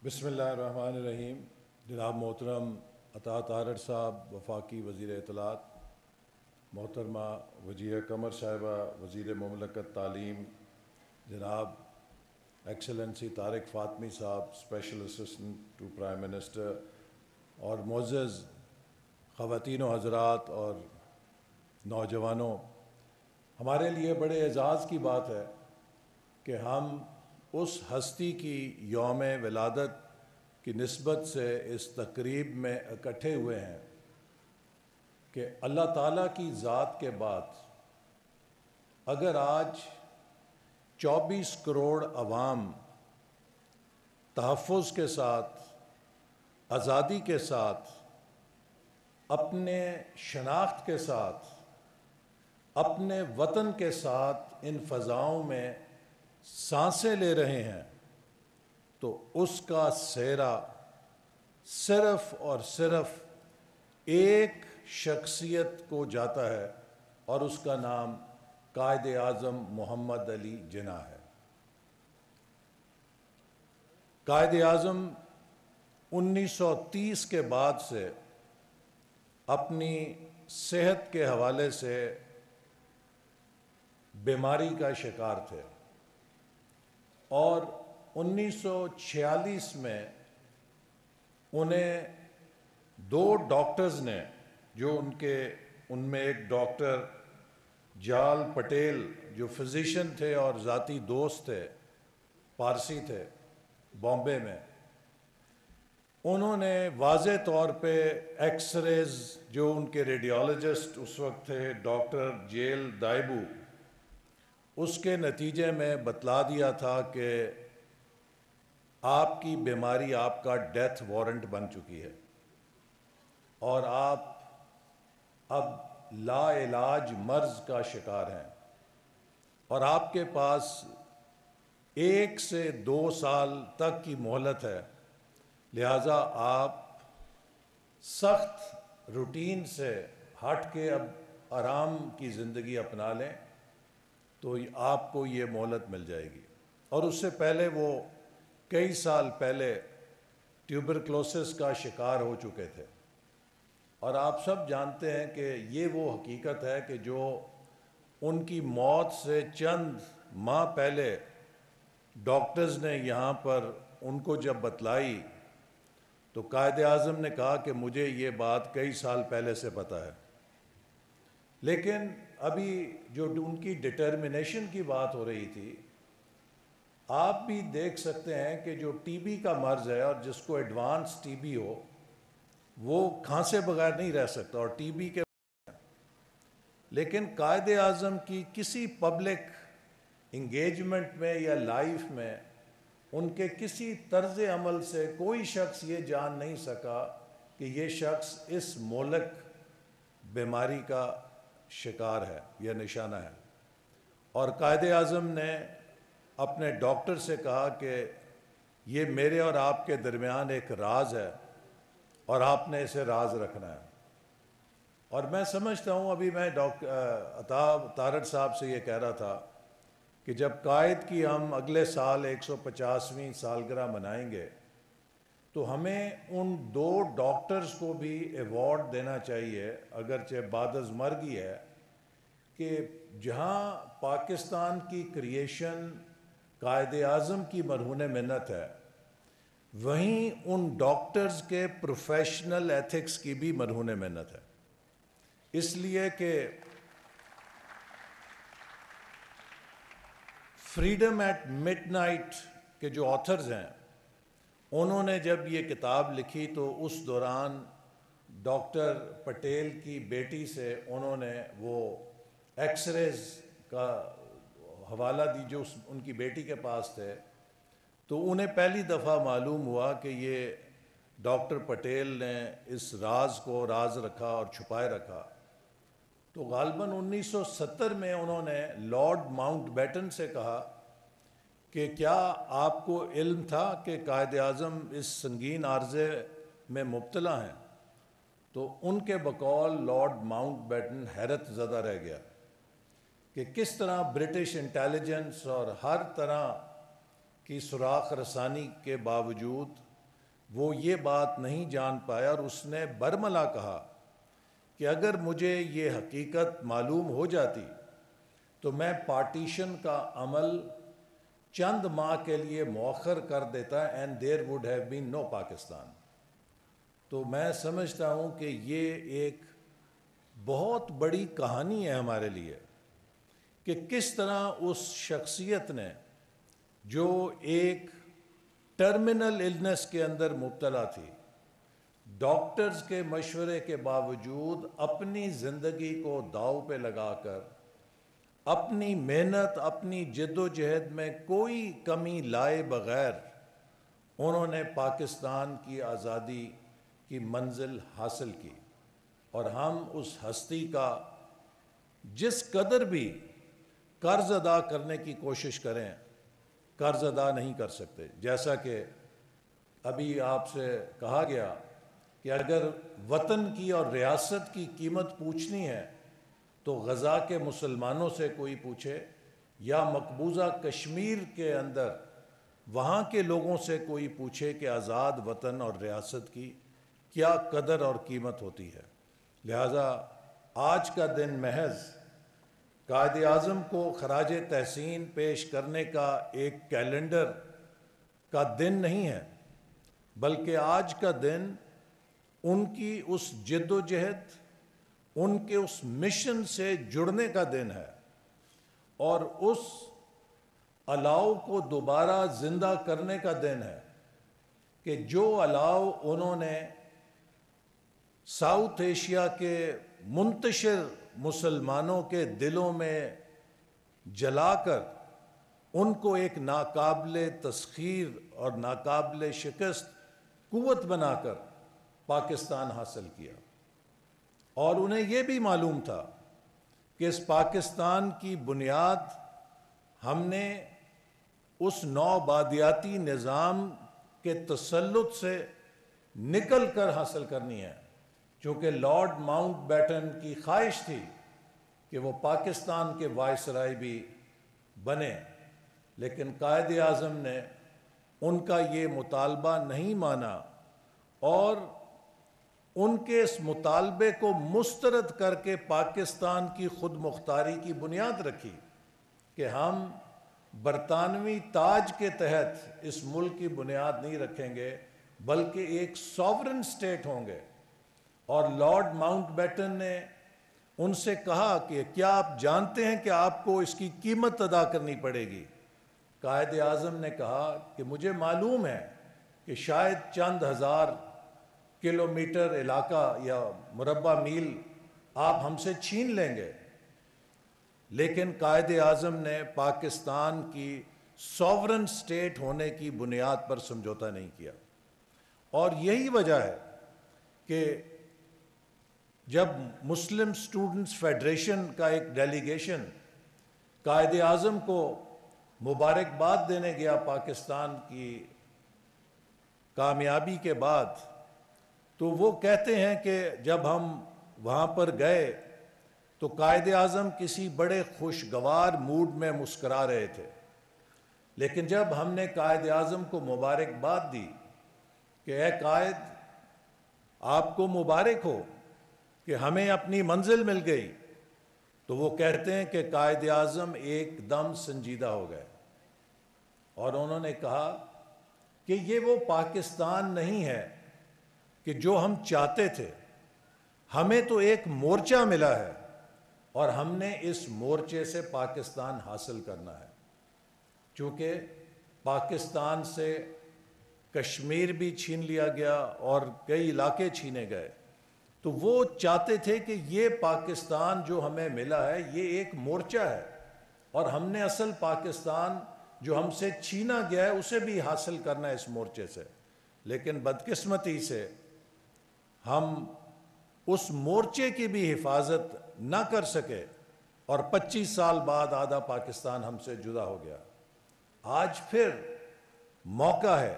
بسم اللہ الرحمن الرحیم۔ جناب محترم عطا تارڑ صاحب وفاقی وزیر اطلاعات، محترمہ وجیہہ قمر صاحبہ وزیر مملکت تعلیم، جناب ایکسلنسی طارق فاطمی صاحب special assistant to prime minister, اور معزز خواتین و حضرات اور نوجوانوں، ہمارے لیے بڑے اعزاز کی بات ہے کہ ہم اس ہستی کی یوم ولادت کی نسبت سے اس تقریب میں اکٹھے ہوئے ہیں کہ اللہ تعالیٰ کی ذات کے بعد اگر آج 24 کروڑ عوام تحفظ کے ساتھ، آزادی کے ساتھ، اپنے شناخت کے ساتھ، اپنے وطن کے ساتھ ان فضاؤں میں سانسیں لے رہے ہیں، تو اس کا سہرا صرف اور صرف ایک شخصیت کو جاتا ہے، اور اس کا نام قائد اعظم محمد علی جناح ہے۔ قائد اعظم 1930 کے بعد سے اپنی صحت کے حوالے سے بیماری کا شکار تھے، اور 1946 میں انہیں دو ڈاکٹرز نے، جو ان میں ایک ڈاکٹر جال پٹیل جو فزیشین تھے اور ذاتی دوست تھے، پارسی تھے بامبے میں، انہوں نے واضح طور پہ ایکس ریز، جو ان کے ریڈیولوجسٹ اس وقت تھے ڈاکٹر جیل دائبو، اس کے نتیجے میں بتلا دیا تھا کہ آپ کی بیماری آپ کا ڈیتھ وارنٹ بن چکی ہے، اور آپ اب لا علاج مرض کا شکار ہیں، اور آپ کے پاس 1 سے 2 سال تک کی مہلت ہے، لہٰذا آپ سخت روٹین سے ہٹ کے اب آرام کی زندگی اپنا لیں تو آپ کو یہ مہلت مل جائے گی۔ اور اس سے پہلے وہ کئی سال پہلے ٹیوبرکلوسس کا شکار ہو چکے تھے، اور آپ سب جانتے ہیں کہ یہ وہ حقیقت ہے کہ جو ان کی موت سے چند ماہ پہلے ڈاکٹرز نے یہاں پر ان کو جب بتلائی تو قائد اعظم نے کہا کہ مجھے یہ بات کئی سال پہلے سے پتہ ہے، لیکن ابھی جو ان کی ڈٹرمنیشن کی بات ہو رہی تھی، آپ بھی دیکھ سکتے ہیں کہ جو ٹی بی کا مرض ہے، اور جس کو ایڈوانس ٹی بی ہو وہ کھانسے بغیر نہیں رہ سکتا، اور ٹی بی کے لیکن قائد اعظم کی کسی پبلک انگیجمنٹ میں یا لائف میں ان کے کسی طرز عمل سے کوئی شخص یہ جان نہیں سکا کہ یہ شخص اس مہلک بیماری کا شکار ہے یا نشانہ ہے۔ اور قائد اعظم نے اپنے ڈاکٹر سے کہا کہ یہ میرے اور آپ کے درمیان ایک راز ہے، اور آپ نے اسے راز رکھنا ہے۔ اور میں سمجھتا ہوں، ابھی میں عطا تارڑ صاحب سے یہ کہہ رہا تھا کہ جب قائد کی ہم اگلے سال 150ویں سالگرہ منائیں گے تو ہمیں ان 2 ڈاکٹرز کو بھی ایوارڈ دینا چاہیے، اگرچہ بعد از مرگ ہی ہے، کہ جہاں پاکستان کی کریشن قائد اعظم کی مرہون منت ہے، وہیں ان ڈاکٹرز کے پروفیشنل ایتھکس کی بھی مرہون منت ہے، اس لیے کہ فریڈم ایٹ مڈ نائٹ کے جو آتھرز ہیں، انہوں نے جب یہ کتاب لکھی تو اس دوران ڈاکٹر پٹیل کی بیٹی سے انہوں نے وہ ایکس ریز کا حوالہ دی جو ان کی بیٹی کے پاس تھے، تو انہیں پہلی دفعہ معلوم ہوا کہ یہ ڈاکٹر پٹیل نے اس راز کو راز رکھا اور چھپائے رکھا۔ تو غالباً 1970 میں انہوں نے لارڈ ماؤنٹ بیٹن سے کہا کہ کیا آپ کو علم تھا کہ قائد اعظم اس سنگین عارضے میں مبتلا ہیں؟ تو ان کے بقول لارڈ ماؤنٹ بیٹن حیرت زدہ رہ گیا کہ کس طرح برٹش انٹیلیجنس اور ہر طرح کی سراغ رسانی کے باوجود وہ یہ بات نہیں جان پایا اور اس نے برملا کہا کہ اگر مجھے یہ حقیقت معلوم ہو جاتی تو میں پارٹیشن کا عمل چند ماہ کے لیے مؤخر کر دیتا and there would have been no Pakistan. تو میں سمجھتا ہوں کہ یہ ایک بہت بڑی کہانی ہے ہمارے لیے کہ کس طرح اس شخصیت نے جو ایک ٹرمینل النس کے اندر مبتلا تھی، ڈاکٹرز کے مشورے کے باوجود اپنی زندگی کو داؤ پہ لگا کر اپنی محنت، اپنی جد و جہد میں کوئی کمی لائے بغیر انہوں نے پاکستان کی آزادی کی منزل حاصل کی، اور ہم اس ہستی کا جس قدر بھی قرض ادا کرنے کی کوشش کریں قرض ادا نہیں کر سکتے۔ جیسا کہ ابھی آپ سے کہا گیا کہ اگر وطن کی اور ریاست کی قیمت پوچھنی ہے تو غزہ کے مسلمانوں سے کوئی پوچھے یا مقبوضہ کشمیر کے اندر وہاں کے لوگوں سے کوئی پوچھے کہ آزاد وطن اور ریاست کی کیا قدر اور قیمت ہوتی ہے۔ لہٰذا آج کا دن محض قائد اعظم کو خراج تحسین پیش کرنے کا ایک کیلنڈر کا دن نہیں ہے، بلکہ آج کا دن ان کی اس جد و جہد، ان کے اس مشن سے جڑنے کا دن ہے، اور اس الاؤ کو دوبارہ زندہ کرنے کا دن ہے کہ جو الاؤ انہوں نے ساؤتھ ایشیا کے منتشر مسلمانوں کے دلوں میں جلا کر ان کو ایک ناقابل تسخیر اور ناقابل شکست قوت بنا کر پاکستان حاصل کیا، اور انہیں یہ بھی معلوم تھا کہ اس پاکستان کی بنیاد ہم نے اس نوآبادیاتی نظام کے تسلط سے نکل کر حاصل کرنی ہے، چونکہ لارڈ ماؤنٹ بیٹن کی خواہش تھی کہ وہ پاکستان کے وائسرائے بھی بنے، لیکن قائد اعظم نے ان کا یہ مطالبہ نہیں مانا اور ان کے اس مطالبے کو مسترد کر کے پاکستان کی خود مختاری کی بنیاد رکھی کہ ہم برطانوی تاج کے تحت اس ملک کی بنیاد نہیں رکھیں گے بلکہ ایک ساورن سٹیٹ ہوں گے۔ اور لارڈ ماؤنٹ بیٹن نے ان سے کہا کہ کیا آپ جانتے ہیں کہ آپ کو اس کی قیمت ادا کرنی پڑے گی؟ قائد اعظم نے کہا کہ مجھے معلوم ہے کہ شاید چند ہزار کلومیٹر علاقہ یا مربع میل آپ ہم سے چھین لیں گے، لیکن قائد اعظم نے پاکستان کی ساورن سٹیٹ ہونے کی بنیاد پر سمجھوتا نہیں کیا، اور یہی وجہ ہے کہ جب مسلم سٹوڈنٹس فیڈریشن کا ایک ڈیلیگیشن قائد اعظم کو مبارکباد دینے گیا پاکستان کی کامیابی کے بعد، تو وہ کہتے ہیں کہ جب ہم وہاں پر گئے تو قائد اعظم کسی بڑے خوشگوار موڈ میں مسکرا رہے تھے، لیکن جب ہم نے قائد اعظم کو مبارکباد دی کہ اے قائد آپ کو مبارک ہو کہ ہمیں اپنی منزل مل گئی، تو وہ کہتے ہیں کہ قائد اعظم ایک دم سنجیدہ ہو گئے اور انہوں نے کہا کہ یہ وہ پاکستان نہیں ہے کہ جو ہم چاہتے تھے، ہمیں تو ایک مورچہ ملا ہے اور ہم نے اس مورچے سے پاکستان حاصل کرنا ہے۔ چونکہ پاکستان سے کشمیر بھی چھین لیا گیا اور کئی علاقے چھینے گئے، تو وہ چاہتے تھے کہ یہ پاکستان جو ہمیں ملا ہے یہ ایک مورچہ ہے، اور ہم نے اصل پاکستان جو ہم سے چھینا گیا ہے اسے بھی حاصل کرنا ہے اس مورچے سے، لیکن بدقسمتی سے ہم اس مورچے کی بھی حفاظت نہ کر سکے اور 25 سال بعد آدھا پاکستان ہم سے جدا ہو گیا۔ آج پھر موقع ہے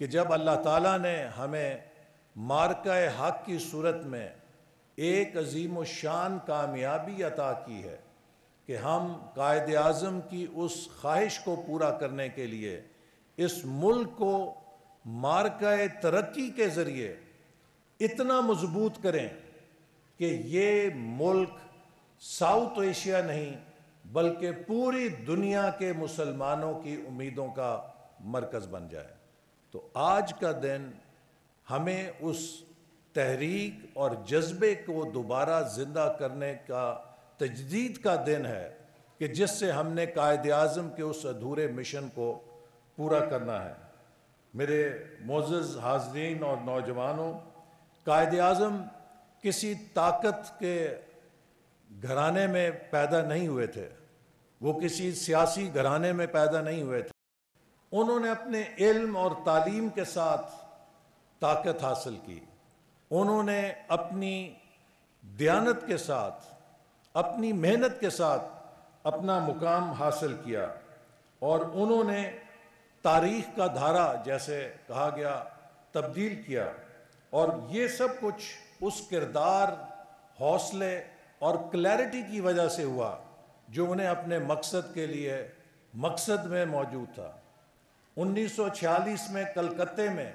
کہ جب اللہ تعالیٰ نے ہمیں مارکہ حق کی صورت میں ایک عظیم الشان کامیابی عطا کی ہے کہ ہم قائد اعظم کی اس خواہش کو پورا کرنے کے لیے اس ملک کو مارکہ ترقی کے ذریعے اتنا مضبوط کریں کہ یہ ملک ساؤتھ ایشیا نہیں بلکہ پوری دنیا کے مسلمانوں کی امیدوں کا مرکز بن جائے۔ تو آج کا دن ہمیں اس تحریک اور جذبے کو دوبارہ زندہ کرنے کا تجدید کا دن ہے کہ جس سے ہم نے قائد اعظم کے اس ادھورے مشن کو پورا کرنا ہے۔ میرے معزز حاضرین اور نوجوانوں، قائد اعظم کسی طاقت کے گھرانے میں پیدا نہیں ہوئے تھے، وہ کسی سیاسی گھرانے میں پیدا نہیں ہوئے تھے۔ انہوں نے اپنے علم اور تعلیم کے ساتھ طاقت حاصل کی، انہوں نے اپنی دیانت کے ساتھ، اپنی محنت کے ساتھ اپنا مقام حاصل کیا، اور انہوں نے تاریخ کا دھارا جیسے کہا گیا تبدیل کیا، اور یہ سب کچھ اس کردار، حوصلے اور کلیرٹی کی وجہ سے ہوا جو انہیں اپنے مقصد کے لیے مقصد میں موجود تھا۔ 1946 میں کلکتے میں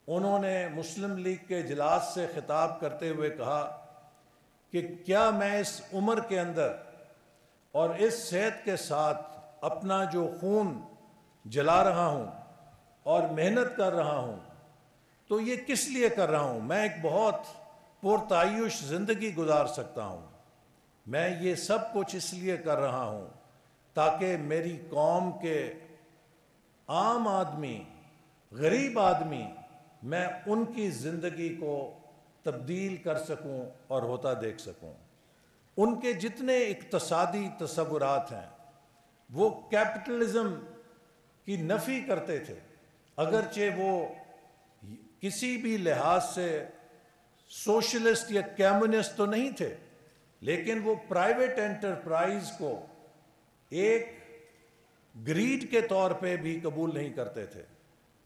انہوں نے مسلم لیگ کے اجلاس سے خطاب کرتے ہوئے کہا کہ کیا میں اس عمر کے اندر اور اس صحت کے ساتھ اپنا جو خون جلا رہا ہوں اور محنت کر رہا ہوں تو یہ کس لیے کر رہا ہوں؟ میں ایک بہت پرتعیش زندگی گزار سکتا ہوں، میں یہ سب کچھ اس لیے کر رہا ہوں تاکہ میری قوم کے عام آدمی، غریب آدمی، میں ان کی زندگی کو تبدیل کر سکوں اور ہوتا دیکھ سکوں۔ ان کے جتنے اقتصادی تصورات ہیں وہ کیپٹلزم کی نفی کرتے تھے، اگرچہ وہ کسی بھی لحاظ سے سوشلسٹ یا کمیونسٹ تو نہیں تھے، لیکن وہ پرائیویٹ انٹرپرائز کو ایک گریڈ کے طور پہ بھی قبول نہیں کرتے تھے۔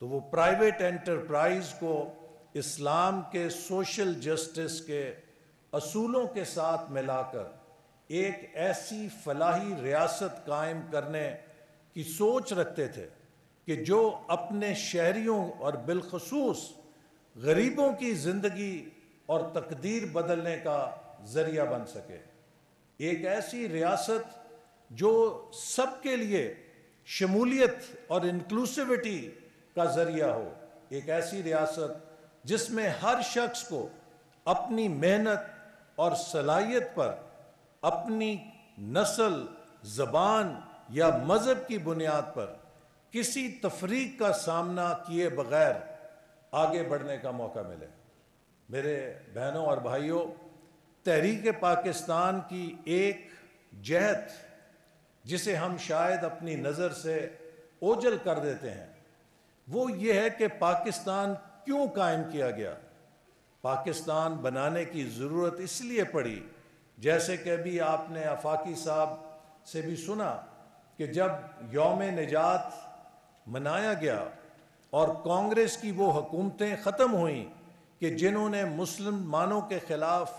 تو وہ پرائیویٹ انٹرپرائز کو اسلام کے سوشل جسٹس کے اصولوں کے ساتھ ملا کر ایک ایسی فلاحی ریاست قائم کرنے کی سوچ رکھتے تھے کہ جو اپنے شہریوں اور بالخصوص غریبوں کی زندگی اور تقدیر بدلنے کا ذریعہ بن سکے، ایک ایسی ریاست جو سب کے لیے شمولیت اور انکلوسیوٹی کا ذریعہ ہو، ایک ایسی ریاست جس میں ہر شخص کو اپنی محنت اور صلاحیت پر اپنی نسل، زبان یا مذہب کی بنیاد پر کسی تفریق کا سامنا کیے بغیر آگے بڑھنے کا موقع ملے۔ میرے بہنوں اور بھائیوں، تحریک پاکستان کی ایک جہت جسے ہم شاید اپنی نظر سے اوجھل کر دیتے ہیں وہ یہ ہے کہ پاکستان کیوں قائم کیا گیا۔ پاکستان بنانے کی ضرورت اس لیے پڑی، جیسے کہ ابھی آپ نے آفاقی صاحب سے بھی سنا کہ جب یوم نجات منایا گیا اور کانگریس کی وہ حکومتیں ختم ہوئیں کہ جنہوں نے مسلمانوں کے خلاف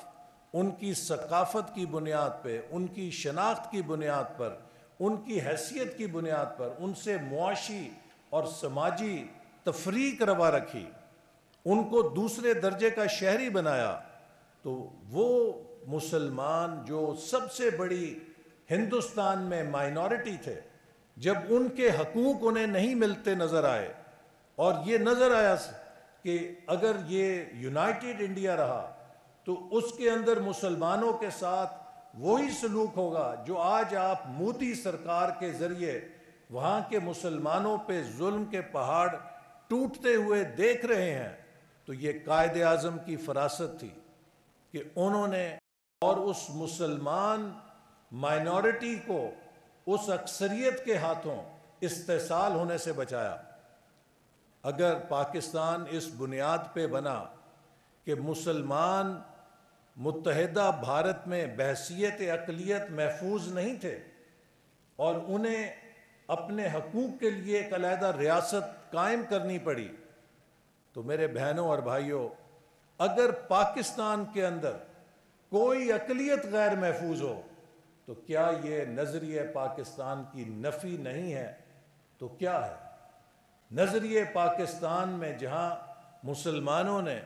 ان کی ثقافت کی بنیاد پہ، ان کی شناخت کی بنیاد پر، ان کی حیثیت کی بنیاد پر ان سے معاشی اور سماجی تفریق روا رکھی، ان کو دوسرے درجے کا شہری بنایا، تو وہ مسلمان جو سب سے بڑی ہندوستان میں مائنورٹی تھے، جب ان کے حقوق انہیں نہیں ملتے نظر آئے اور یہ نظر آیا کہ اگر یہ یونائٹڈ انڈیا رہا تو اس کے اندر مسلمانوں کے ساتھ وہی سلوک ہوگا جو آج آپ مودی سرکار کے ذریعے وہاں کے مسلمانوں پہ ظلم کے پہاڑ ٹوٹتے ہوئے دیکھ رہے ہیں۔ تو یہ قائد اعظم کی فراست تھی کہ انہوں نے اور اس مسلمان مائنورٹی کو اس اکثریت کے ہاتھوں استحصال ہونے سے بچایا۔ اگر پاکستان اس بنیاد پہ بنا کہ مسلمان متحدہ بھارت میں بحیثیت اقلیت محفوظ نہیں تھے اور انہیں اپنے حقوق کے لیے ایک علیحدہ ریاست قائم کرنی پڑی، تو میرے بہنوں اور بھائیوں، اگر پاکستان کے اندر کوئی اقلیت غیر محفوظ ہو تو کیا یہ نظریہ پاکستان کی نفی نہیں ہے؟ تو کیا ہے؟ نظریے پاکستان میں جہاں مسلمانوں نے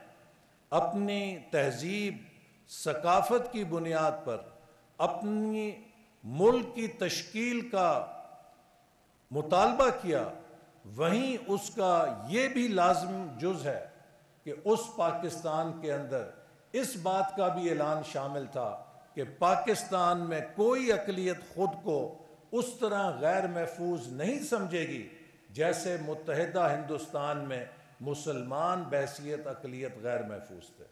اپنی تہذیب ثقافت کی بنیاد پر اپنی ملک کی تشکیل کا مطالبہ کیا، وہیں اس کا یہ بھی لازم جز ہے کہ اس پاکستان کے اندر اس بات کا بھی اعلان شامل تھا کہ پاکستان میں کوئی اقلیت خود کو اس طرح غیر محفوظ نہیں سمجھے گی جیسے متحدہ ہندوستان میں مسلمان بحیثیت اقلیت غیر محفوظ تھے۔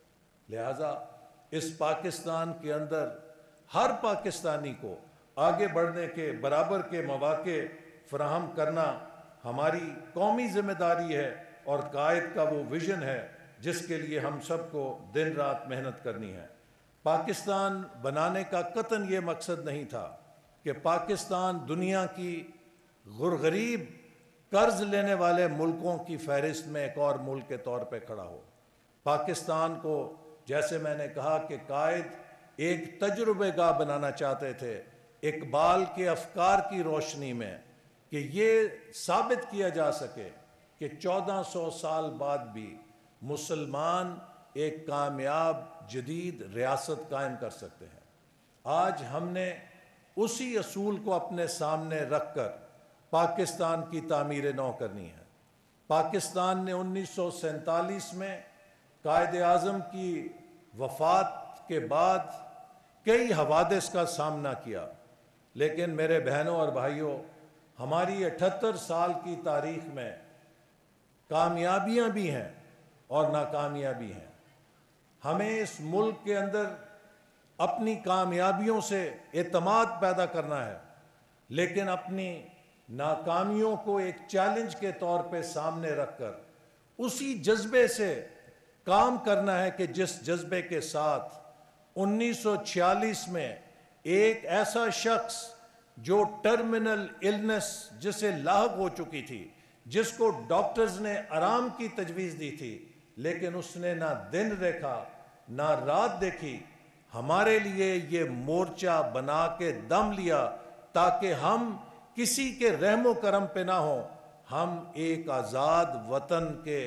لہٰذا اس پاکستان کے اندر ہر پاکستانی کو آگے بڑھنے کے برابر کے مواقع فراہم کرنا ہماری قومی ذمہ داری ہے اور قائد کا وہ ویژن ہے جس کے لیے ہم سب کو دن رات محنت کرنی ہے۔ پاکستان بنانے کا قطعاً یہ مقصد نہیں تھا کہ پاکستان دنیا کی غریب قرض لینے والے ملکوں کی فہرست میں ایک اور ملک کے طور پہ کھڑا ہو۔ پاکستان کو، جیسے میں نے کہا کہ قائد ایک تجربہ گاہ بنانا چاہتے تھے، اقبال کے افکار کی روشنی میں، کہ یہ ثابت کیا جا سکے کہ 1400 سال بعد بھی مسلمان ایک کامیاب جدید ریاست قائم کر سکتے ہیں۔ آج ہم نے اسی اصول کو اپنے سامنے رکھ کر پاکستان کی تعمیر نو کرنی ہے۔ پاکستان نے 1947 میں قائد اعظم کی وفات کے بعد کئی حوادث کا سامنا کیا، لیکن میرے بہنوں اور بھائیوں، ہماری 78 سال کی تاریخ میں کامیابیاں بھی ہیں اور ناکامیاں بھی ہیں۔ ہمیں اس ملک کے اندر اپنی کامیابیوں سے اعتماد پیدا کرنا ہے، لیکن اپنی ناکامیوں کو ایک چیلنج کے طور پہ سامنے رکھ کر اسی جذبے سے کام کرنا ہے کہ جس جذبے کے ساتھ 1946 میں ایک ایسا شخص جو ٹرمینل النس جسے لاحق ہو چکی تھی، جس کو ڈاکٹرز نے آرام کی تجویز دی تھی، لیکن اس نے نہ دن دیکھا نہ رات دیکھی، ہمارے لیے یہ مورچہ بنا کے دم لیا تاکہ ہم کسی کے رحم و کرم پہ نہ ہوں، ہم ایک آزاد وطن کے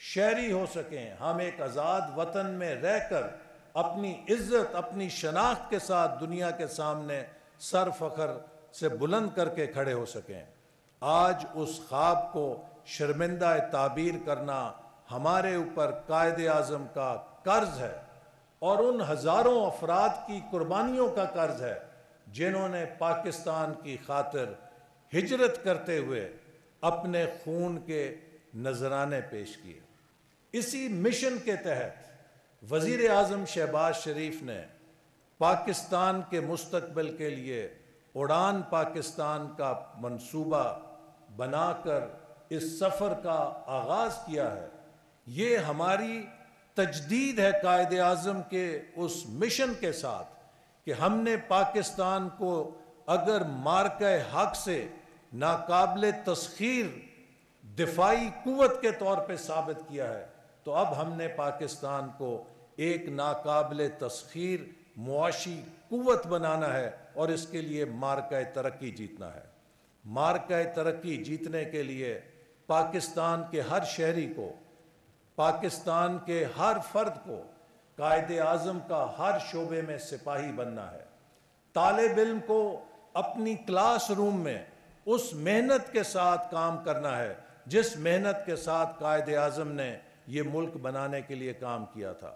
شہری ہو سکیں، ہم ایک آزاد وطن میں رہ کر اپنی عزت، اپنی شناخت کے ساتھ دنیا کے سامنے سر فخر سے بلند کر کے کھڑے ہو سکیں۔ آج اس خواب کو شرمندہ تعبیر کرنا ہمارے اوپر قائد اعظم کا قرض ہے اور ان ہزاروں افراد کی قربانیوں کا قرض ہے جنہوں نے پاکستان کی خاطر ہجرت کرتے ہوئے اپنے خون کے نذرانے پیش کیے۔ اسی مشن کے تحت وزیر اعظم شہباز شریف نے پاکستان کے مستقبل کے لیے اڑان پاکستان کا منصوبہ بنا کر اس سفر کا آغاز کیا ہے۔ یہ ہماری تجدید ہے قائد اعظم کے اس مشن کے ساتھ کہ ہم نے پاکستان کو اگر مارکہ حق سے ناقابل تسخیر دفاعی قوت کے طور پہ ثابت کیا ہے، تو اب ہم نے پاکستان کو ایک ناقابل تسخیر معاشی قوت بنانا ہے اور اس کے لیے مارکہ ترقی جیتنا ہے۔ مارکہ ترقی جیتنے کے لیے پاکستان کے ہر شہری کو، پاکستان کے ہر فرد کو قائد اعظم کا ہر شعبے میں سپاہی بننا ہے۔ طالب علم کو اپنی کلاس روم میں اس محنت کے ساتھ کام کرنا ہے جس محنت کے ساتھ قائد اعظم نے یہ ملک بنانے کے لیے کام کیا تھا۔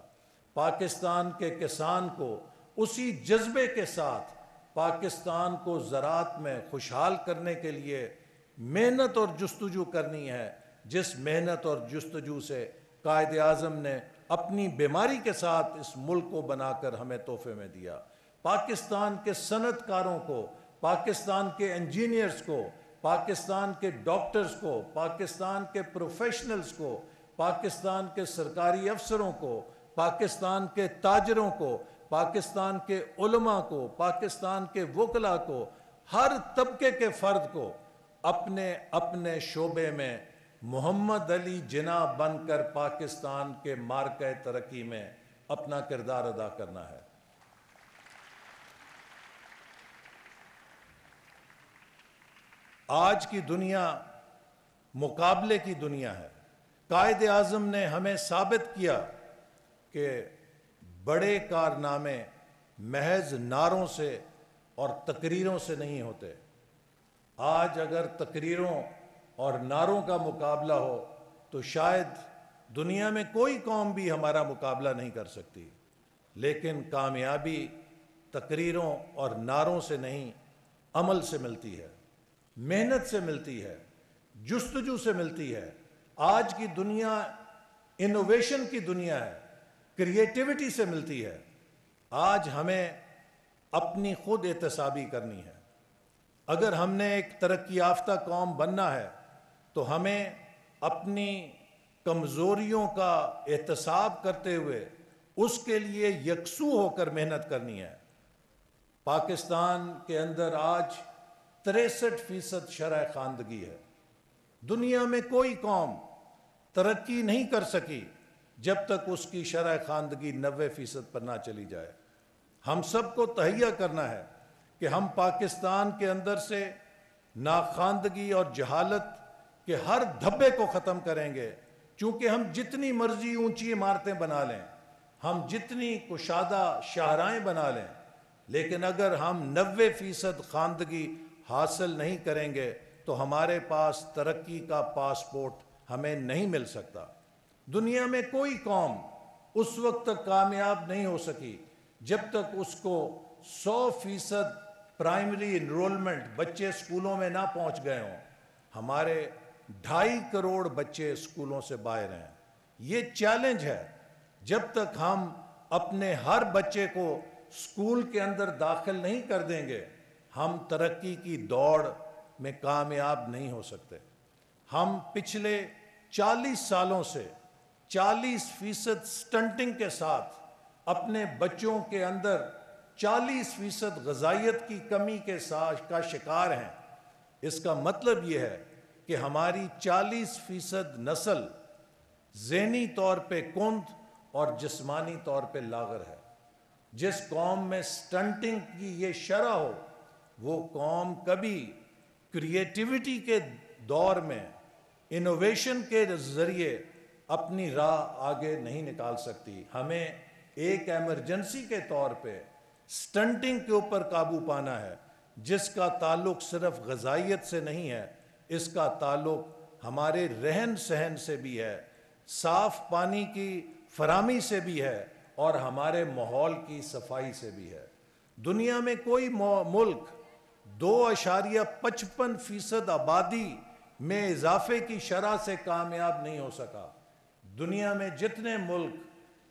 پاکستان کے کسان کو اسی جذبے کے ساتھ پاکستان کو زراعت میں خوشحال کرنے کے لیے محنت اور جستجو کرنی ہے جس محنت اور جستجو سے قائد اعظم نے اپنی بیماری کے ساتھ اس ملک کو بنا کر ہمیں تحفے میں دیا۔ پاکستان کے صنعت کاروں کو، پاکستان کے انجینئرز کو، پاکستان کے ڈاکٹرز کو، پاکستان کے پروفیشنلز کو، پاکستان کے سرکاری افسروں کو، پاکستان کے تاجروں کو، پاکستان کے علماء کو، پاکستان کے وکلاء کو، ہر طبقے کے فرد کو اپنے اپنے شعبے میں محمد علی جناح بن کر پاکستان کے مارکہ ترقی میں اپنا کردار ادا کرنا ہے۔ آج کی دنیا مقابلے کی دنیا ہے۔ قائد اعظم نے ہمیں ثابت کیا کہ بڑے کارنامے محض نعروں سے اور تقریروں سے نہیں ہوتے۔ آج اگر تقریروں اور نعروں کا مقابلہ ہو تو شاید دنیا میں کوئی قوم بھی ہمارا مقابلہ نہیں کر سکتی، لیکن کامیابی تقریروں اور نعروں سے نہیں، عمل سے ملتی ہے، محنت سے ملتی ہے، جستجو سے ملتی ہے۔ آج کی دنیا انوویشن کی دنیا ہے، کریٹیوٹی سے ملتی ہے۔ آج ہمیں اپنی خود احتسابی کرنی ہے۔ اگر ہم نے ایک ترقی یافتہ قوم بننا ہے تو ہمیں اپنی کمزوریوں کا احتساب کرتے ہوئے اس کے لیے یکسو ہو کر محنت کرنی ہے۔ پاکستان کے اندر آج 63% شرح خواندگی ہے۔ دنیا میں کوئی قوم ترقی نہیں کر سکی جب تک اس کی شرح خواندگی 90% پر نہ چلی جائے۔ ہم سب کو تہیہ کرنا ہے کہ ہم پاکستان کے اندر سے ناخواندگی اور جہالت کے ہر دھبے کو ختم کریں گے، چونکہ ہم جتنی مرضی اونچی عمارتیں بنا لیں، ہم جتنی کشادہ شاہراہیں بنا لیں، لیکن اگر ہم 90% خواندگی حاصل نہیں کریں گے تو ہمارے پاس ترقی کا پاسپورٹ ہمیں نہیں مل سکتا۔ دنیا میں کوئی قوم اس وقت تک کامیاب نہیں ہو سکی جب تک اس کو 100% پرائمری انرولمنٹ بچے اسکولوں میں نہ پہنچ گئے ہوں۔ ہمارے 2.5 کروڑ بچے اسکولوں سے باہر ہیں۔ یہ چیلنج ہے۔ جب تک ہم اپنے ہر بچے کو اسکول کے اندر داخل نہیں کر دیں گے، ہم ترقی کی دوڑ میں کامیاب نہیں ہو سکتے۔ ہم پچھلے 40 سالوں سے 40% سٹنٹنگ کے ساتھ اپنے بچوں کے اندر 40% غذائیت کی کمی کا شکار ہیں۔ اس کا مطلب یہ ہے کہ ہماری 40% نسل ذہنی طور پہ کند اور جسمانی طور پہ لاغر ہے۔ جس قوم میں سٹنٹنگ کی یہ شرح ہو، وہ قوم کبھی کریٹیوٹی کے دور میں انوویشن کے ذریعے اپنی راہ آگے نہیں نکال سکتی۔ ہمیں ایک ایمرجنسی کے طور پہ سٹنٹنگ کے اوپر قابو پانا ہے، جس کا تعلق صرف غذائیت سے نہیں ہے، اس کا تعلق ہمارے رہن سہن سے بھی ہے، صاف پانی کی فراہمی سے بھی ہے اور ہمارے ماحول کی صفائی سے بھی ہے۔ دنیا میں کوئی ملک 2.55% آبادی میں اضافے کی شرح سے کامیاب نہیں ہو سکا۔ دنیا میں جتنے ملک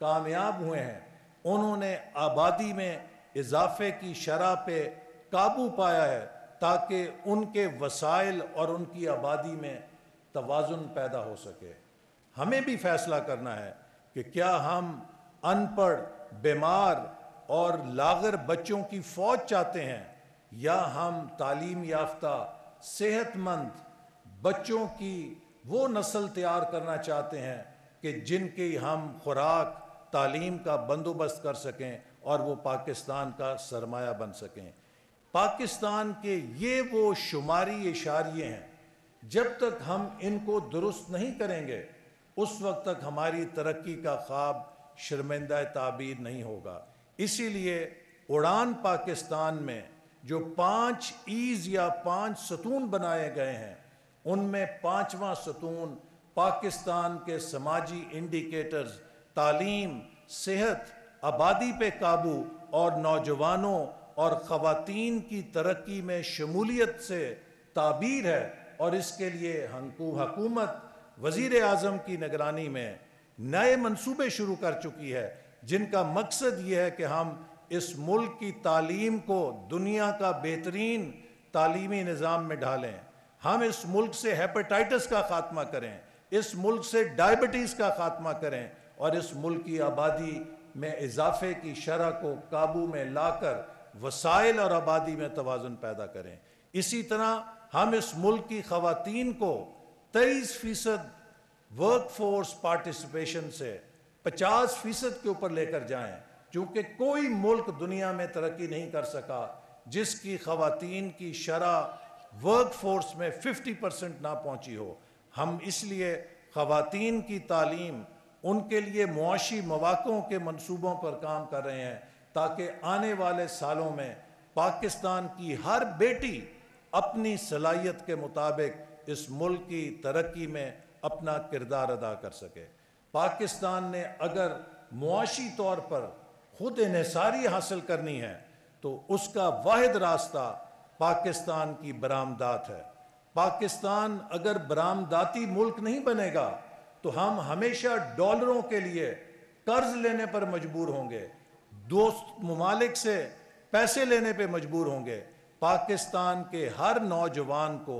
کامیاب ہوئے ہیں انہوں نے آبادی میں اضافے کی شرح پہ قابو پایا ہے تاکہ ان کے وسائل اور ان کی آبادی میں توازن پیدا ہو سکے۔ ہمیں بھی فیصلہ کرنا ہے کہ کیا ہم ان پڑھ، بیمار اور لاغر بچوں کی فوج چاہتے ہیں، یا ہم تعلیم یافتہ صحت مند بچوں کی وہ نسل تیار کرنا چاہتے ہیں کہ جن کی ہم خوراک تعلیم کا بندوبست کر سکیں اور وہ پاکستان کا سرمایہ بن سکیں۔ پاکستان کے یہ وہ شماری اشاریے ہیں، جب تک ہم ان کو درست نہیں کریں گے اس وقت تک ہماری ترقی کا خواب شرمندہ تعبیر نہیں ہوگا۔ اسی لیے اڑان پاکستان میں جو 5 ایز یا 5 ستون بنائے گئے ہیں، ان میں 5واں ستون پاکستان کے سماجی انڈیکیٹرز، تعلیم، صحت، آبادی پہ قابو اور نوجوانوں اور خواتین کی ترقی میں شمولیت سے تعبیر ہے، اور اس کے لیے حکومت وزیر اعظم کی نگرانی میں نئے منصوبے شروع کر چکی ہے، جن کا مقصد یہ ہے کہ ہم اس ملک کی تعلیم کو دنیا کا بہترین تعلیمی نظام میں ڈھالیں۔ ہم اس ملک سے ہیپاٹائٹس کا خاتمہ کریں، اس ملک سے ڈائبٹیز کا خاتمہ کریں، اور اس ملک کی آبادی میں اضافے کی شرح کو قابو میں لا کر وسائل اور آبادی میں توازن پیدا کریں۔ اسی طرح ہم اس ملک کی خواتین کو 23% ورک فورس پارٹیسپیشن سے 50% کے اوپر لے کر جائیں، چونکہ کوئی ملک دنیا میں ترقی نہیں کر سکا جس کی خواتین کی شرح ورک فورس میں 50% نہ پہنچی ہو۔ ہم اس لیے خواتین کی تعلیم، ان کے لیے معاشی مواقعوں کے منصوبوں پر کام کر رہے ہیں تاکہ آنے والے سالوں میں پاکستان کی ہر بیٹی اپنی صلاحیت کے مطابق اس ملک کی ترقی میں اپنا کردار ادا کر سکے۔ پاکستان نے اگر معاشی طور پر خود انحصاری حاصل کرنی ہے تو اس کا واحد راستہ پاکستان کی برآمدات ہے۔ پاکستان اگر برآمداتی ملک نہیں بنے گا تو ہم ہمیشہ ڈالروں کے لیے قرض لینے پر مجبور ہوں گے، دوست ممالک سے پیسے لینے پہ مجبور ہوں گے۔ پاکستان کے ہر نوجوان کو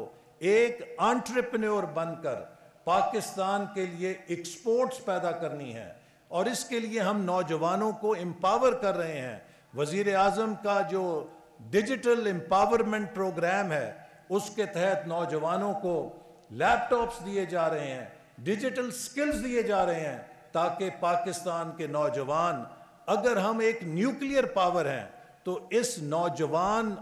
ایک انٹرپرینور بن کر پاکستان کے لیے ایکسپورٹس پیدا کرنی ہے، اور اس کے لیے ہم نوجوانوں کو امپاور کر رہے ہیں۔ وزیر اعظم کا جو ڈیجیٹل امپاورمنٹ پروگرام ہے، اس کے تحت نوجوانوں کو لیپ ٹاپس دیے جا رہے ہیں، ڈیجیٹل سکلز دیے جا رہے ہیں تاکہ پاکستان کے نوجوان، اگر ہم ایک نیوکلیئر پاور ہیں تو اس نوجوان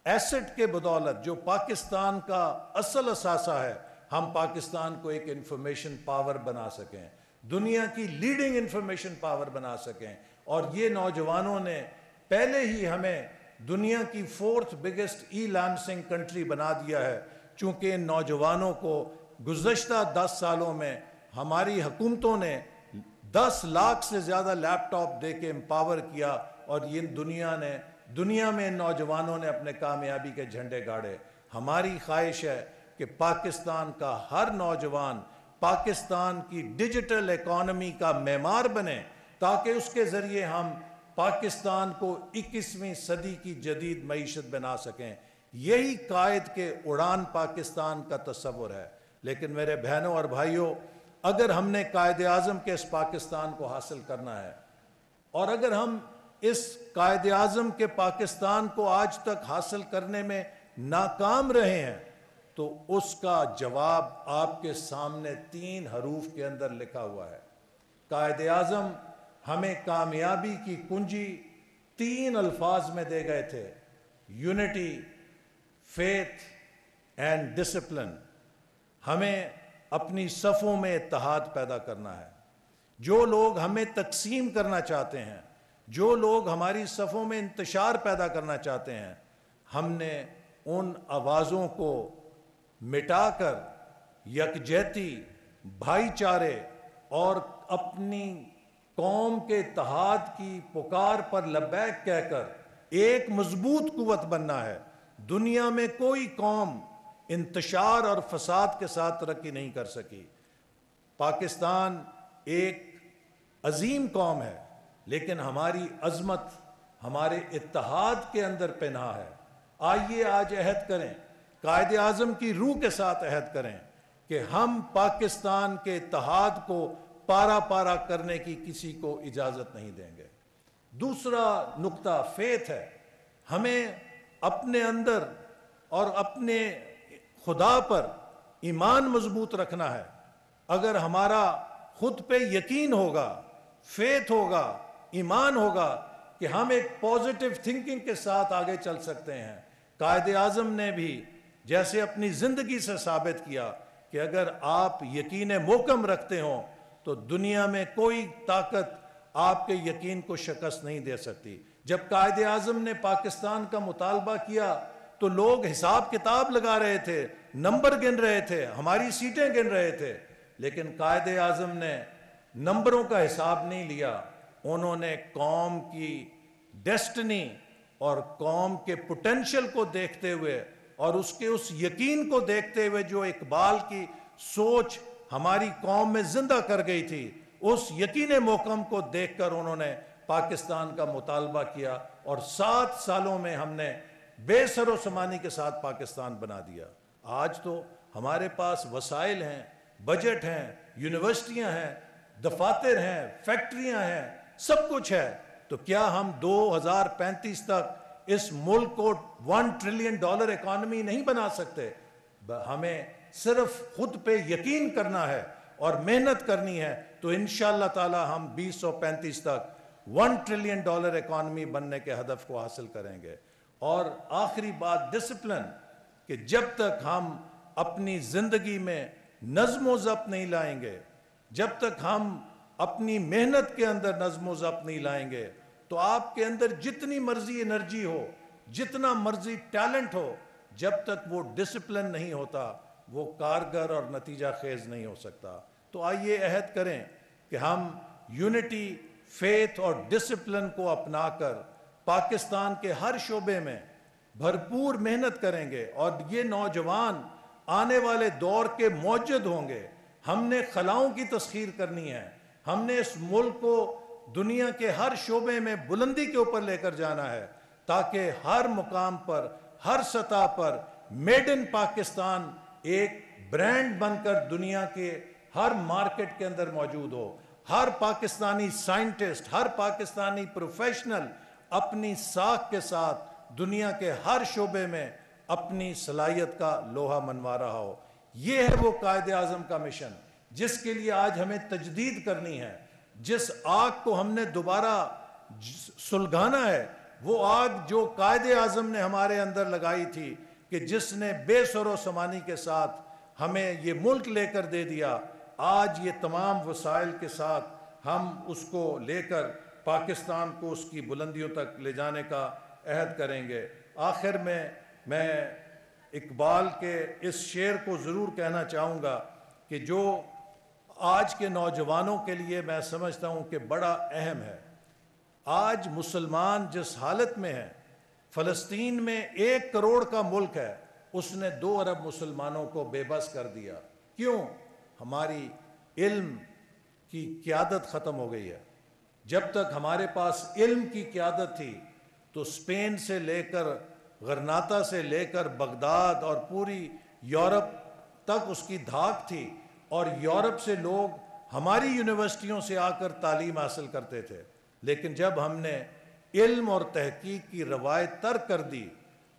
ایسٹ کے بدولت جو پاکستان کا اصل اثاثہ ہے، ہم پاکستان کو ایک انفارمیشن پاور بنا سکیں، دنیا کی لیڈنگ انفارمیشن پاور بنا سکیں۔ اور یہ نوجوانوں نے پہلے ہی ہمیں دنیا کی 4th بگیسٹ ای لانسنگ کنٹری بنا دیا ہے، چونکہ ان نوجوانوں کو گزشتہ 10 سالوں میں ہماری حکومتوں نے 10 لاکھ سے زیادہ لیپ ٹاپ دے کے امپاور کیا، اور یہ دنیا میں ان نوجوانوں نے اپنے کامیابی کے جھنڈے گاڑے۔ ہماری خواہش ہے کہ پاکستان کا ہر نوجوان پاکستان کی ڈیجیٹل اکانومی کا معمار بنے تاکہ اس کے ذریعے ہم پاکستان کو 21ویں صدی کی جدید معیشت بنا سکیں۔ یہی قائد کے اڑان پاکستان کا تصور ہے۔ لیکن میرے بہنوں اور بھائیوں، اگر ہم نے قائد اعظم کے اس پاکستان کو حاصل کرنا ہے، اور اگر ہم اس قائد اعظم کے پاکستان کو آج تک حاصل کرنے میں ناکام رہے ہیں، تو اس کا جواب آپ کے سامنے 3 حروف کے اندر لکھا ہوا ہے۔ قائد اعظم ہمیں کامیابی کی کنجی 3 الفاظ میں دے گئے تھے: یونٹی، فیتھ اینڈ ڈسپلن۔ ہمیں اپنی صفوں میں اتحاد پیدا کرنا ہے۔ جو لوگ ہمیں تقسیم کرنا چاہتے ہیں، جو لوگ ہماری صفوں میں انتشار پیدا کرنا چاہتے ہیں، ہم نے ان آوازوں کو مٹا کر یکجہتی، بھائی چارے اور اپنی قوم کے اتحاد کی پکار پر لبیک کہہ کر ایک مضبوط قوت بننا ہے۔ دنیا میں کوئی قوم انتشار اور فساد کے ساتھ ترقی نہیں کر سکی۔ پاکستان ایک عظیم قوم ہے، لیکن ہماری عظمت ہمارے اتحاد کے اندر پنہا ہے۔ آئیے آج عہد کریں، قائد اعظم کی روح کے ساتھ عہد کریں کہ ہم پاکستان کے اتحاد کو پارا پارا کرنے کی کسی کو اجازت نہیں دیں گے۔ دوسرا نقطہ فیتھ ہے۔ ہمیں اپنے اندر اور اپنے خدا پر ایمان مضبوط رکھنا ہے۔ اگر ہمارا خود پہ یقین ہوگا، فیتھ ہوگا، ایمان ہوگا کہ ہم ایک پازیٹیو تھنکنگ کے ساتھ آگے چل سکتے ہیں۔ قائد اعظم نے بھی جیسے اپنی زندگی سے ثابت کیا کہ اگر آپ یقین محکم رکھتے ہوں تو دنیا میں کوئی طاقت آپ کے یقین کو شکست نہیں دے سکتی۔ جب قائد اعظم نے پاکستان کا مطالبہ کیا تو لوگ حساب کتاب لگا رہے تھے، نمبر گن رہے تھے، ہماری سیٹیں گن رہے تھے، لیکن قائد اعظم نے نمبروں کا حساب نہیں لیا۔ انہوں نے قوم کی ڈیسٹنی اور قوم کے پوٹینشل کو دیکھتے ہوئے اور اس یقین کو دیکھتے ہوئے جو اقبال کی سوچ ہماری قوم میں زندہ کر گئی تھی، اس یقین محکم کو دیکھ کر انہوں نے پاکستان کا مطالبہ کیا، اور 7 سالوں میں ہم نے بے سر و سامانی کے ساتھ پاکستان بنا دیا۔ آج تو ہمارے پاس وسائل ہیں، بجٹ ہیں، یونیورسٹیاں ہیں، دفاتر ہیں، فیکٹریاں ہیں، سب کچھ ہے، تو کیا ہم 2035 تک اس ملک کو $1 ٹریلین اکانومی نہیں بنا سکتے؟ ہمیں صرف خود پہ یقین کرنا ہے اور محنت کرنی ہے، تو انشاءاللہ تعالی ہم 2035 تک $1 ٹریلین اکانومی بننے کے ہدف کو حاصل کریں گے۔ اور آخری بات ڈسپلن، کہ جب تک ہم اپنی زندگی میں نظم و ضبط نہیں لائیں گے، جب تک ہم اپنی محنت کے اندر نظم و ضبط نہیں لائیں گے، تو آپ کے اندر جتنی مرضی انرجی ہو، جتنا مرضی ٹیلنٹ ہو، جب تک وہ ڈسپلن نہیں ہوتا وہ کارگر اور نتیجہ خیز نہیں ہو سکتا۔ تو آئیے عہد کریں کہ ہم یونٹی، فیتھ اور ڈسپلن کو اپنا کر پاکستان کے ہر شعبے میں بھرپور محنت کریں گے، اور یہ نوجوان آنے والے دور کے موجد ہوں گے۔ ہم نے خلاؤں کی تسخیر کرنی ہے، ہم نے اس ملک کو دنیا کے ہر شعبے میں بلندی کے اوپر لے کر جانا ہے، تاکہ ہر مقام پر، ہر سطح پر میڈ ان پاکستان ایک برانڈ بن کر دنیا کے ہر مارکیٹ کے اندر موجود ہو۔ ہر پاکستانی سائنٹسٹ، ہر پاکستانی پروفیشنل اپنی ساکھ کے ساتھ دنیا کے ہر شعبے میں اپنی صلاحیت کا لوہا منوا رہا ہو۔ یہ ہے وہ قائد اعظم کا مشن جس کے لیے آج ہمیں تجدید کرنی ہے، جس آگ کو ہم نے دوبارہ سلگانا ہے، وہ آگ جو قائد اعظم نے ہمارے اندر لگائی تھی، کہ جس نے بے سر و سامانی کے ساتھ ہمیں یہ ملک لے کر دے دیا۔ آج یہ تمام وسائل کے ساتھ ہم اس کو لے کر پاکستان کو اس کی بلندیوں تک لے جانے کا عہد کریں گے۔ آخر میں اقبال کے اس شعر کو ضرور کہنا چاہوں گا کہ جو آج کے نوجوانوں کے لیے میں سمجھتا ہوں کہ بڑا اہم ہے۔ آج مسلمان جس حالت میں ہیں، فلسطین میں 1 کروڑ کا ملک ہے، اس نے 2 ارب مسلمانوں کو بے بس کر دیا۔ کیوں؟ ہماری علم کی قیادت ختم ہو گئی ہے۔ جب تک ہمارے پاس علم کی قیادت تھی تو اسپین سے لے کر، غرناطہ سے لے کر بغداد اور پوری یورپ تک اس کی دھاک تھی، اور یورپ سے لوگ ہماری یونیورسٹیوں سے آ کر تعلیم حاصل کرتے تھے۔ لیکن جب ہم نے علم اور تحقیق کی روایت ترک کر دی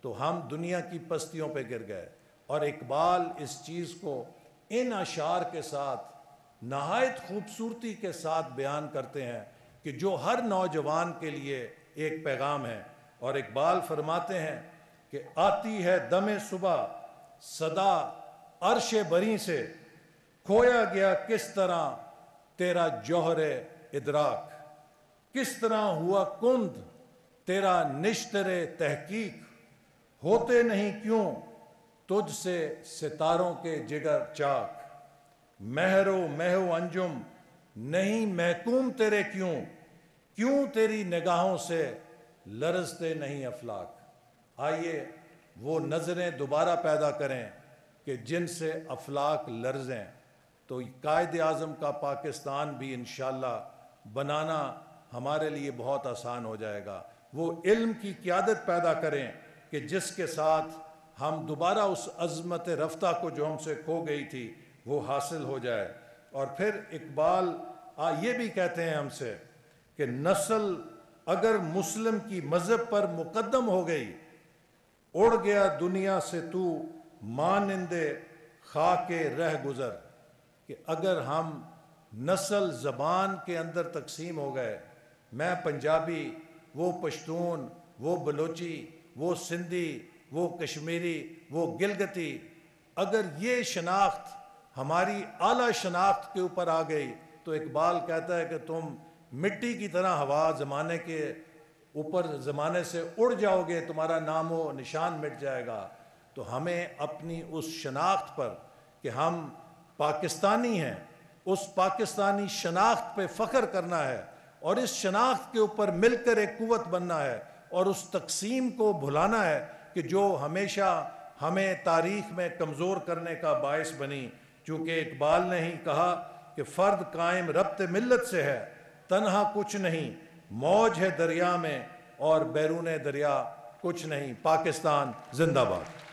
تو ہم دنیا کی پستیوں پہ گر گئے۔ اور اقبال اس چیز کو ان اشعار کے ساتھ نہایت خوبصورتی کے ساتھ بیان کرتے ہیں کہ جو ہر نوجوان کے لیے ایک پیغام ہے۔ اور اقبال فرماتے ہیں کہ آتی ہے دم صبح صدا عرش بری سے، کھویا گیا کس طرح تیرا جوہر ادراک، کس طرح ہوا کند تیرا نشتر تحقیق، ہوتے نہیں کیوں تجھ سے ستاروں کے جگر چاک، مہر و انجم نہیں محکوم تیرے کیوں تیری نگاہوں سے لرزتے نہیں افلاک۔ آئیے وہ نظریں دوبارہ پیدا کریں کہ جن سے افلاک لرزیں، تو قائد اعظم کا پاکستان بھی انشاءاللہ بنانا ہمارے لیے بہت آسان ہو جائے گا۔ وہ علم کی قیادت پیدا کریں کہ جس کے ساتھ ہم دوبارہ اس عظمت رفتہ کو جو ہم سے کھو گئی تھی وہ حاصل ہو جائے۔ اور پھر اقبال یہ بھی کہتے ہیں ہم سے کہ نسل اگر مسلم کی مذہب پر مقدم ہو گئی، اڑ گیا دنیا سے تو مانند خاک رہ گزر، کہ اگر ہم نسل زبان کے اندر تقسیم ہو گئے، میں پنجابی، وہ پشتون، وہ بلوچی، وہ سندھی، وہ کشمیری، وہ گلگتی، اگر یہ شناخت ہماری اعلیٰ شناخت کے اوپر آ گئی تو اقبال کہتا ہے کہ تم مٹی کی طرح ہوا زمانے کے اوپر، زمانے سے اڑ جاؤ گے، تمہارا نام و نشان مٹ جائے گا۔ تو ہمیں اپنی اس شناخت پر کہ ہم پاکستانی ہیں، اس پاکستانی شناخت پہ فخر کرنا ہے، اور اس شناخت کے اوپر مل کر ایک قوت بننا ہے، اور اس تقسیم کو بھلانا ہے کہ جو ہمیشہ ہمیں تاریخ میں کمزور کرنے کا باعث بنی۔ چونکہ اقبال نے ہی کہا کہ فرد قائم ربط ملت سے ہے، تنہا کچھ نہیں، موج ہے دریا میں اور بیرون دریا کچھ نہیں۔ پاکستان زندہ باد۔